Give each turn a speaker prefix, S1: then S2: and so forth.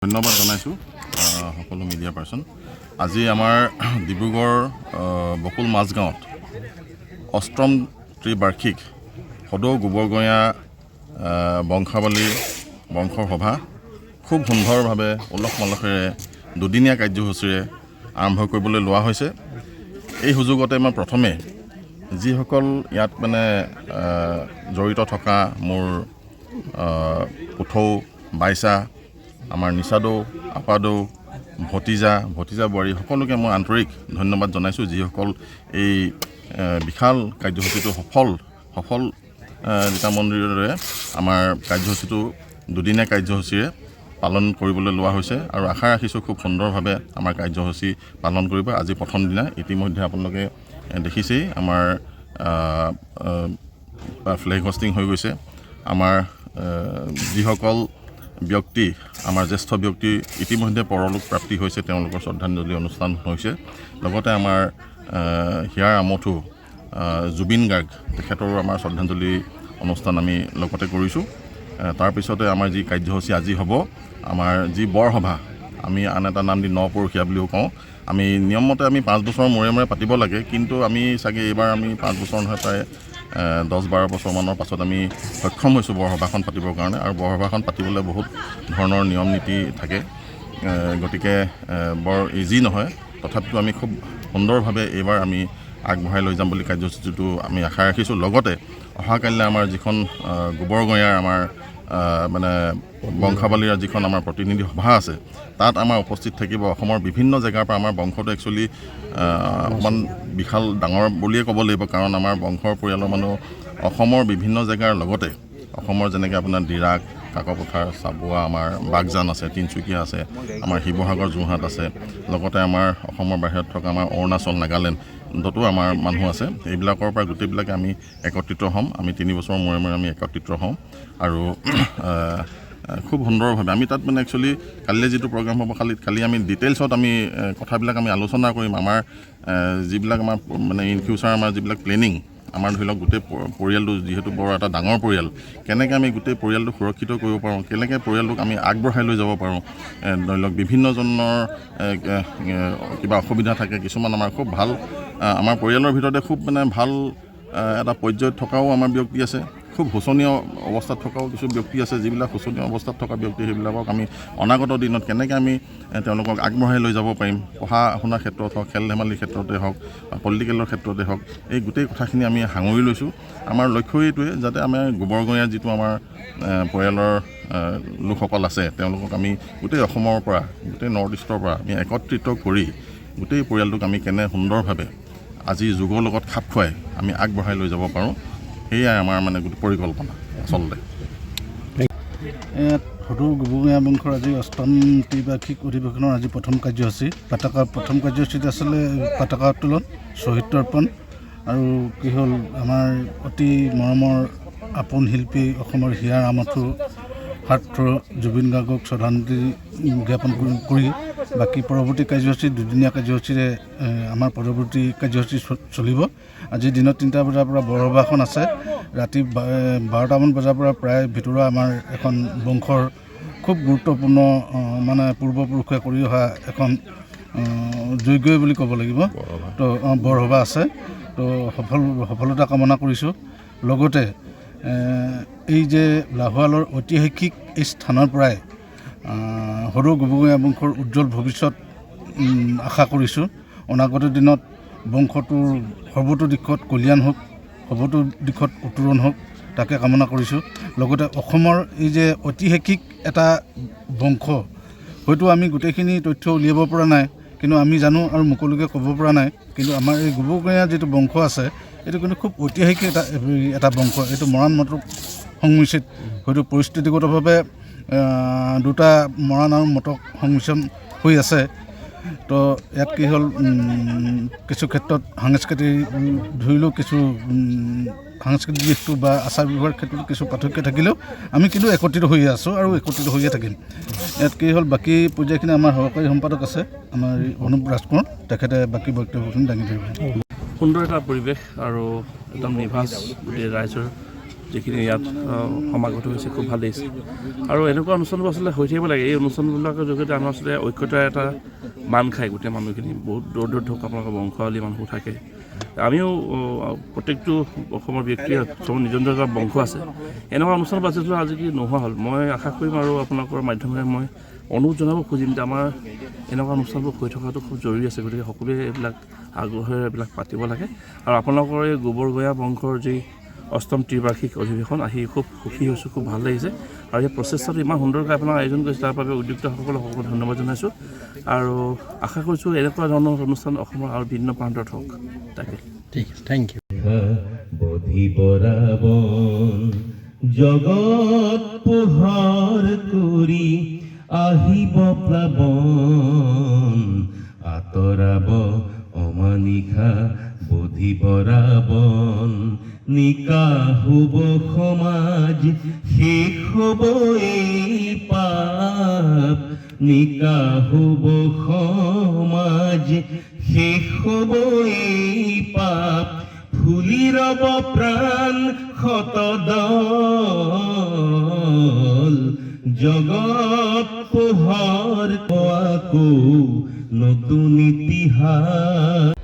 S1: ধন্যবাদ জনাইছোঁ সকলো মিডিয়া পাৰ্চন। আজি আমাৰ ডিব্ৰুগড় বকুল মাজগাঁৱত অষ্টম ত্ৰিবাৰ্ষিক সদৌ গোবৰগঞা বংশাৱলী বংশৰ সভা খুব সুন্দৰভাৱে উলহ মালহেৰে দুদিনীয়া কাৰ্যসূচীৰে আৰম্ভ কৰিবলৈ লোৱা হৈছে। এই সুযোগতে মই প্ৰথমে যিসকল ইয়াত জড়িত থকা মোৰ পুথৌ বাইচা আমাৰ নিচাদৌ আপাদৌ ভতিজা বোৱাৰী সকলোকে মই আন্তৰিক ধন্যবাদ জনাইছোঁ, যিসকল এই বিশাল কাৰ্যসূচীটো সফল গীতা মন্দিৰৰে আমাৰ কাৰ্যসূচীটো দুদিনীয়া কাৰ্যসূচীৰে পালন কৰিবলৈ লোৱা হৈছে আৰু আশা ৰাখিছোঁ খুব সুন্দৰভাৱে আমাৰ কাৰ্যসূচী পালন কৰিব। আজি প্ৰথম দিনা ইতিমধ্যে আপোনালোকে দেখিছেই আমাৰ ফ্লেগ হোষ্টিং হৈ গৈছে। আমাৰ যিসকল ব্যক্তি আমাৰ জ্যেষ্ঠ ব্যক্তি ইতিমধ্যে পৰলোক প্ৰাপ্তি হৈছে, তেওঁলোকৰ শ্ৰদ্ধাঞ্জলি অনুষ্ঠান হৈছে। লগতে আমাৰ হিয়াৰ আমঠু জুবিন গাৰ্গ তেখেতৰো আমাৰ শ্ৰদ্ধাঞ্জলি অনুষ্ঠান আমি লগতে কৰিছোঁ। তাৰপিছতে আমাৰ যি কাৰ্যসূচী আজি হ'ব, আমাৰ যি বৰসভা, আমি আন এটা নাম দি নপৰখীয়া বুলিও কওঁ। আমি নিয়মমতে আমি 5 বছৰৰ মূৰে মূৰে পাতিব লাগে, কিন্তু আমি চাগে এইবাৰ আমি 5 বছৰ নহয় প্ৰায় 10-12 বছৰমানৰ পাছত আমি সক্ষম হৈছোঁ বৰসভাখন পাতিবৰ কাৰণে। আৰু বৰসভাখন পাতিবলৈ বহুত ধৰণৰ নিয়ম নীতি থাকে, গতিকে বৰ ইজি নহয়। তথাপিও আমি খুব সুন্দৰভাৱে এইবাৰ আমি আগবঢ়াই লৈ যাম বুলি কাৰ্যসূচীটো আমি আশা ৰাখিছোঁ। লগতে অহাকালিলৈ আমাৰ যিখন গোবৰগঞাৰ আমাৰ বংশাৱলীৰ যিখন আমাৰ প্ৰতিনিধি সভা আছে, তাত আমাৰ উপস্থিত থাকিব অসমৰ বিভিন্ন জেগাৰ পৰা। আমাৰ বংশটো একচুৱেলি অকণমান বিশাল ডাঙৰ বুলিয়ে ক'ব লাগিব, কাৰণ আমাৰ বংশৰ পৰিয়ালৰ মানুহ অসমৰ বিভিন্ন জেগাৰ লগতে অসমৰ যেনেকৈ আপোনাৰ ডিৰাগ, কাকপথাৰ, চাবুৱা, আমাৰ বাগজান আছে, তিনিচুকীয়া আছে, আমাৰ শিৱসাগৰ, যোৰহাট আছে, লগতে আমাৰ অসমৰ বাহিৰত থকা আমাৰ অৰুণাচল, নাগালেণ্ডতো আমাৰ মানুহ আছে। এইবিলাকৰ পৰা গোটেইবিলাকে আমি একত্ৰিত হ'ম। আমি 3 বছৰৰ মূৰে মূৰে আমি একত্ৰিত হ'ম আৰু খুব সুন্দৰভাৱে আমি তাত একচুৱেলি কালিলৈ যিটো প্ৰগ্ৰাম হ'ব, কালি আমি ডিটেইলছত আমি কথাবিলাক আমি আলোচনা কৰিম। আমাৰ যিবিলাক আমাৰ ইন ফিউচাৰ আমাৰ যিবিলাক প্লেনিং, আমাৰ ধৰি লওক গোটেই পৰিয়ালটো যিহেতু বৰ এটা ডাঙৰ পৰিয়াল, কেনেকৈ আমি গোটেই পৰিয়ালটো সুৰক্ষিত কৰিব পাৰোঁ, কেনেকৈ পৰিয়ালটোক আমি আগবঢ়াই লৈ যাব পাৰোঁ। ধৰি লওক বিভিন্নজনৰ কিবা অসুবিধা থাকে, কিছুমান আমাৰ খুব ভাল, আমাৰ পৰিয়ালৰ ভিতৰতে খুব ভাল এটা পৰ্যায়ত থকাও আমাৰ ব্যক্তি আছে, খুব শোচনীয় অৱস্থাত থকাও কিছু ব্যক্তি আছে। যিবিলাক শোচনীয় অৱস্থাত থকা ব্যক্তি, সেইবিলাকক আমি অনাগত দিনত কেনেকৈ আমি তেওঁলোকক আগবঢ়াই লৈ যাব পাৰিম, পঢ়া শুনাৰ ক্ষেত্ৰত হওক, খেল ধেমালিৰ ক্ষেত্ৰতে হওক, পলিটিকেলৰ ক্ষেত্ৰতে হওক, এই গোটেই কথাখিনি আমি সাঙুৰি লৈছোঁ। আমাৰ লক্ষ্য এইটোৱে, যাতে আমাৰ গোবৰগঞাৰ যিটো আমাৰ পৰিয়ালৰ লোকসকল আছে, তেওঁলোকক আমি গোটেই অসমৰ পৰা, গোটেই নৰ্থ ইষ্টৰ পৰা আমি একত্ৰিত কৰি গোটেই পৰিয়ালটোক আমি কেনে সুন্দৰভাৱে আজি যুগৰ লগত খাপ খুৱাই আমি আগবঢ়াই লৈ যাব পাৰোঁ, সেয়াই আমাৰ গোটেই পৰিকল্পনা আচলতে।
S2: সদৌ গোবৰগঞা বংশৰ আজি অষ্টম ত্ৰিবাৰ্ষিক অধিৱেশনৰ আজি প্ৰথম কাৰ্যসূচীত আচলতে পতাকা উত্তোলন, শ্বহীদ তৰ্পণ আৰু কি হ'ল, আমাৰ অতি মৰমৰ আপোন শিল্পী অসমৰ হিয়াৰ আমঠু হাৰ্টথ্ৰ জুবিন গাৰ্গক শ্ৰদ্ধাঞ্জলি জ্ঞাপন কৰি বাকী পৰৱৰ্তী কাৰ্যসূচী দুদিনীয়া কাৰ্যসূচীৰে আমাৰ পৰৱৰ্তী কাৰ্যসূচী চলিব। আজিৰ দিনত 3টা বজাৰ পৰা বৰসভাখন আছে, ৰাতি 12টামান বজাৰ পৰা প্ৰায় ভিতৰুৱা আমাৰ এখন বংশৰ খুব গুৰুত্বপূৰ্ণ পূৰ্বপুৰুষে কৰি অহা এখন যজ্ঞই বুলি ক'ব লাগিব, তো বৰসভা আছে। তো সফলতা কামনা কৰিছোঁ। লগতে এই যে লাহোৱালৰ ঐতিহাসিক এই স্থানৰ পৰাই সদৌ গোবৰগঞা বংশৰ উজ্জ্বল ভৱিষ্যত আশা কৰিছোঁ। অনাগত দিনত বংশটোৰ সৰ্বতো দিশত কল্যাণ হওক, সৰ্বতো দিশত উত্তৰণ হওক, তাকে কামনা কৰিছোঁ। লগতে অসমৰ এই যে ঐতিহাসিক এটা বংশ, হয়তো আমি গোটেইখিনি তথ্য উলিয়াব পৰা নাই, কিন্তু আমি জানো আৰু মুকলিকৈ ক'ব পৰা নাই, কিন্তু আমাৰ এই গোবৰগঞা যিটো বংশ আছে, এইটো কিন্তু খুব ঐতিহাসিক এটা বংশ। এইটো মৰাণ মটক সংমিশ্ৰিত, হয়তো পৰিস্থিতিগতভাৱে দুটা মৰাণ আৰু মটক সংমিশ্ৰণ হৈ আছে। তো ইয়াত কি হ'ল, কিছু ক্ষেত্ৰত সাংস্কৃতিক ধৰিলেও কিছু সাংস্কৃতিক দিশটো বা আচাৰ ব্যৱহাৰৰ ক্ষেত্ৰত কিছু পাৰ্থক্য থাকিলেও আমি কিন্তু একত্ৰিত হৈয়ে আছোঁ আৰু একত্ৰিত হৈয়ে থাকিম। ইয়াত কি হ'ল, বাকী পৰ্যায়খিনি আমাৰ সহকাৰী সম্পাদক আছে, আমাৰ অনুপ ৰাজকোঁৱৰ, তেখেতে বাকী বক্তব্যখিনি দাঙি ধৰিব।
S3: সুন্দৰ এটা পৰিৱেশ আৰু একদম নিভাঁজ গোটেই ৰাইজৰ যিখিনি ইয়াত সমাগত হৈছে খুব ভাল লাগিছে আৰু এনেকুৱা অনুষ্ঠানবোৰ আচলতে হৈ থাকিব লাগে। এই অনুষ্ঠানবিলাকৰ যোগেদি আমাৰ আচলতে ঐক্যতাৰ এটা মান খায় গোটেই মানুহখিনি। বহুত দূৰ দূৰত ধৰক আপোনালোকৰ বংশাৱলী মানুহবোৰ থাকে। আমিও প্ৰত্যেকটো অসমৰ ব্যক্তিয়ে চব নিজৰ নিজৰ বংশ আছে। এনেকুৱা অনুষ্ঠান বাচিছিলোঁ আজি কি নোহোৱা হ'ল। মই আশা কৰিম আৰু আপোনালোকৰ মাধ্যমেৰে মই অনুৰোধ জনাব খুজিম যে আমাৰ এনেকুৱা অনুষ্ঠানবোৰ হৈ থকাটো খুব জৰুৰী আছে। গতিকে সকলোৱে এইবিলাক আগ্ৰহেৰে এইবিলাক পাতিব লাগে আৰু আপোনালোকৰ এই গোবৰগঞা বংশৰ যি অষ্টম ত্ৰিবাৰ্ষিক অধিৱেশন আহি খুব সুখী হৈছোঁ, খুব ভাল লাগিছে আৰু এই প্ৰচেষ্টাটো ইমান সুন্দৰকৈ আপোনাক আয়োজন কৰিছে তাৰ বাবে উদ্যোক্তাসকলক সকলো ধন্যবাদ জনাইছোঁ আৰু আশা কৰিছোঁ এনেকুৱা ধৰণৰ অনুষ্ঠান অসমৰ আৰু ভিন্ন প্ৰান্তত হওক। তাকে
S4: ঠিক আছে, থেংক ইউ।
S5: জগত পোহৰ কৰি আহিব প্লাৱন, আঁতৰাব অমানিশা বধিব ৰাৱণ, নিকাহুব সমাজ শেষ হ'ব এই পাপ, নিকাহুব সমাজ শেষ হ'ব এই পাপ, ফুলি ৰব প্ৰাণ শতদল, জগত পোহৰ আকৌ নতুন ইতিহাস।